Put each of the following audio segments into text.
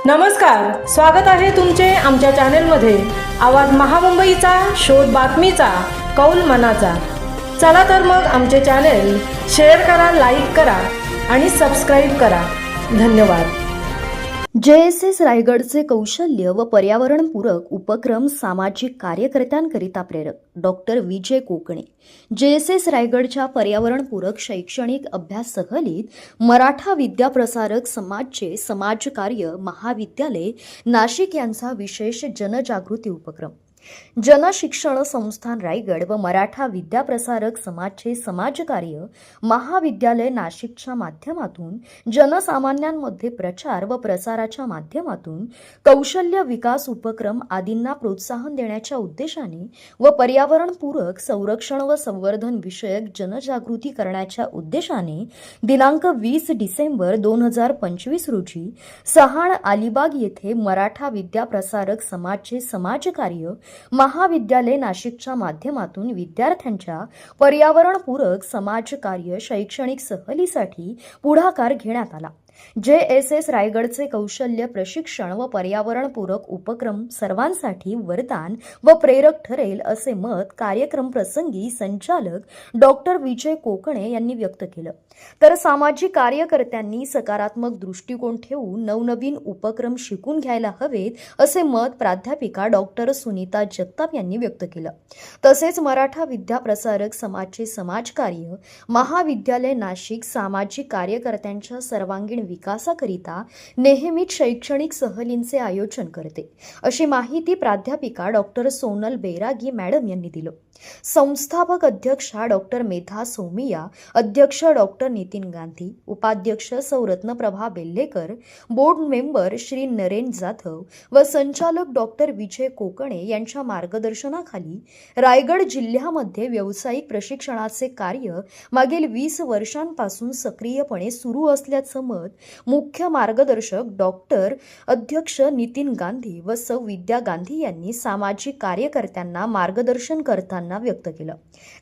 नमस्कार, स्वागत आहे तुमचे आमच्या चॅनेलमध्ये। आवाज महामुंबईचा, शोध बातमीचा, कौल मनाचा। चला तर मग आमचे चॅनेल शेअर करा, लाईक करा आणि सबस्क्राईब करा। धन्यवाद। JSS रायगडचे कौशल्य व पर्यावरणपूरक उपक्रम सामाजिक कार्यकर्त्यांकरिता प्रेरक डॉक्टर विजय कोकणे। JSS रायगडच्या पर्यावरणपूरक शैक्षणिक अभ्यास सहलीत मराठा विद्याप्रसारक समाजचे समाजकार्य महाविद्यालय नाशिक यांचा विशेष जनजागृती उपक्रम। जनशिक्षण संस्थान रायगड व मराठा विद्याप्रसारक समाजचे समाजकार्य महाविद्यालय नाशिकच्या माध्यमातून जनसामान्यांमध्ये प्रचार व प्रसाराच्या माध्यमातून कौशल्य विकास उपक्रम आदींना प्रोत्साहन देण्याच्या उद्देशाने व पर्यावरणपूरक संरक्षण व संवर्धन विषयक जनजागृती करण्याच्या उद्देशाने दिनांक 20 डिसेंबर 2025 रोजी सहाण अलिबाग येथे मराठा विद्याप्रसारक समाजचे समाजकार्य महाविद्यालय नाशिकच्या माध्यमातून विद्यार्थ्यांच्या पर्यावरणपूरक समाजकार्य शैक्षणिक सहलीसाठी पुढाकार घेण्यात आला। JSS रायगडचे कौशल्य प्रशिक्षण व पर्यावरणपूरक उपक्रम सर्वांसाठी वरदान व प्रेरक ठरेल असे मत कार्यक्रम प्रसंगी संचालक डॉक्टर विजय कोकणे यांनी व्यक्त केलं। तर सामाजिक कार्यकर्त्यांनी सकारात्मक दृष्टिकोन ठेवून नवनवीन उपक्रम शिकून घ्यायला हवेत असे मत प्राध्यापिका डॉक्टर सुनीता जगताप यांनी व्यक्त केलं। तसेच मराठा विद्याप्रसारक समाजचे समाजकार्य महाविद्यालय नाशिक सामाजिक कार्यकर्त्यांच्या सर्वांगीण विकासाकरिता नेहमीच शैक्षणिक सहलींचे आयोजन करते अशी माहिती प्राध्यापिका डॉक्टर सोनल बैरागी मॅडम यांनी दिली। संस्थापक अध्यक्षा डॉक्टर मेधा सोमिया, अध्यक्ष डॉक्टर नितीन गांधी, उपाध्यक्ष सौ रत्नप्रभा बेल्लेकर, बोर्ड मेंबर श्री नरेन जाधव व संचालक डॉक्टर विजय कोकणे यांच्या मार्गदर्शनाखाली रायगड जिल्ह्यामध्ये व्यावसायिक प्रशिक्षणाचे कार्य मागील 20 वर्षांपासून सक्रियपणे सुरू असल्याचं मत मुख्य मार्गदर्शक डॉक्टर अध्यक्ष नितीन गांधी व सौ विद्या गांधी यांनी सामाजिक कार्यकर्त्यांना मार्गदर्शन करताना व्यक्त केलं।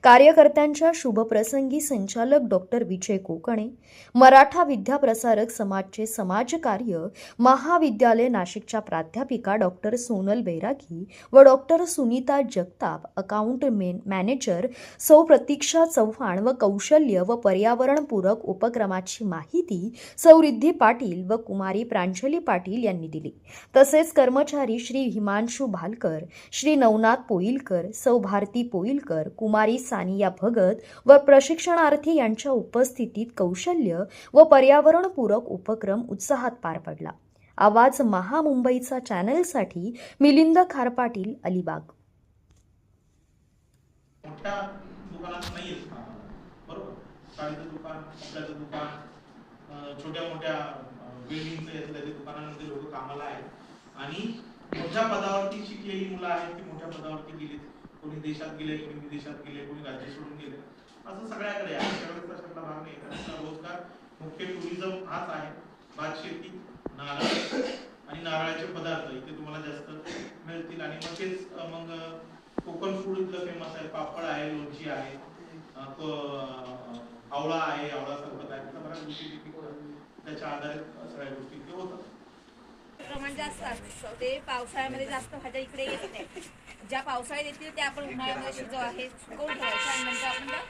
कार्यकर्त्यांच्या शुभप्रसंगी संचालक डॉक्टर विजय कोकणे, मराठा विद्याप्रसारक समाजचे समाजकार्य महाविद्यालय नाशिकच्या प्राध्यापिका डॉक्टर सोनल बैरागी व doctor Sunita Jagtap, account manager सौ प्रतीक्षा चव्हाण व कौशल्य व पर्यावरणपूरक उपक्रमाची माहिती सौ रिद्धी पाटील व कुमारी प्रांजली पाटील यांनी दिली। तसेच कर्मचारी श्री हिमांशु भालकर, श्री नवनाथ पोईलकर, सौ भारती पोईलकर, कुमारी सानिया भगत व प्रशिक्षणार्थी यांच्या उपस्थितीत कौशल्य व पर्यावरणपूरक उपक्रम उत्साहात पार पडला। आवाज महामुंबईचा चॅनलसाठी मिलिंद खारपाटील, अलिबाग। मोठ्या दुकानात नाहीये बरोबर, साडीचं दुकान, कपड्याचं दुकान, छोट्या मोठ्या बिल्डिंगचे दुकानांमध्ये लोक कामाला आहेत आणि मोठ्या पदावरती शिकलेली मुलं आहेत ती मोठ्या पदावरती गेली, कोणी देशात गेले, कोणी विदेशात गेले, कोणी राज्य सोडून गेले, असं सगळ्याकडे आहे। सगळ्याकडे प्रश्न भाग नाही, त्याचा रोजगार मुख्य टुरिझम हाच आहे। भात शेती, नारळ आणि नारळाचे पदार्थ इथे तुम्हाला जास्त मिळतील आणि मग तेच मग कोकण फूड इथलं फेमस आहे, पापड आहे, लोणची आहे, आवळा आहे, आवळा सरबत आहे, बऱ्याच गोष्टी त्याच्या आधारित सगळ्या गोष्टी इथे होतात। प्रमाण जास्त असतं ते पावसाळ्यामध्ये जास्त भाज्या इकडे येत नाही। ज्या पावसाळ्यात येतील त्या आपण उन्हाळ्यामध्ये शिजव आहे सुकवून ठेवायचं आणि नंतर आपण त्या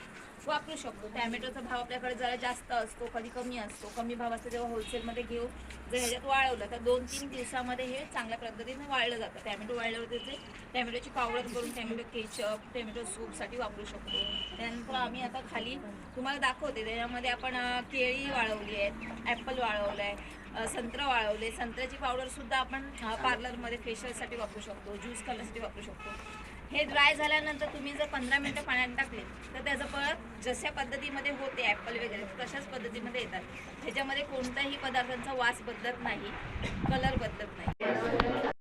वापरू शकतो। टॅमॅटोचा भाव आपल्याकडे जरा जास्त असतो, कधी कमी असतो। कमी भाव असतो तेव्हा होलसेलमध्ये घेऊ, जर ह्याच्यात वाळवलं तर 2-3 दिवसामध्ये हे चांगल्या पद्धतीने वाळलं जातं। टॅमॅटो वाळल्यावर त्याचे टॅमॅटोची पावडर करून टॅमॅटो केचप, टॅमॅटो सूपसाठी वापरू शकतो। त्यानंतर आम्ही आता खाली तुम्हाला दाखवते, त्याच्यामध्ये आपण केळी वाळवली आहेत, ॲपल वाळवलं आहे, संत्र वाळवले, संत्र्याची पावडर सुद्धा आपण पार्लरमध्ये फेशियलसाठी वापरू शकतो, ज्यूस करण्यासाठी वापरू शकतो। हे ड्राय झाल्यानंतर तुम्ही जर 15 मिनिटं पाण्यात टाकले तर त्याचं परत जशा पद्धतीमध्ये होते ॲपल वगैरे तशाच पद्धतीमध्ये येतात। ह्याच्यामध्ये कोणत्याही पदार्थांचा वास बदलत नाही, कलर बदलत नाही।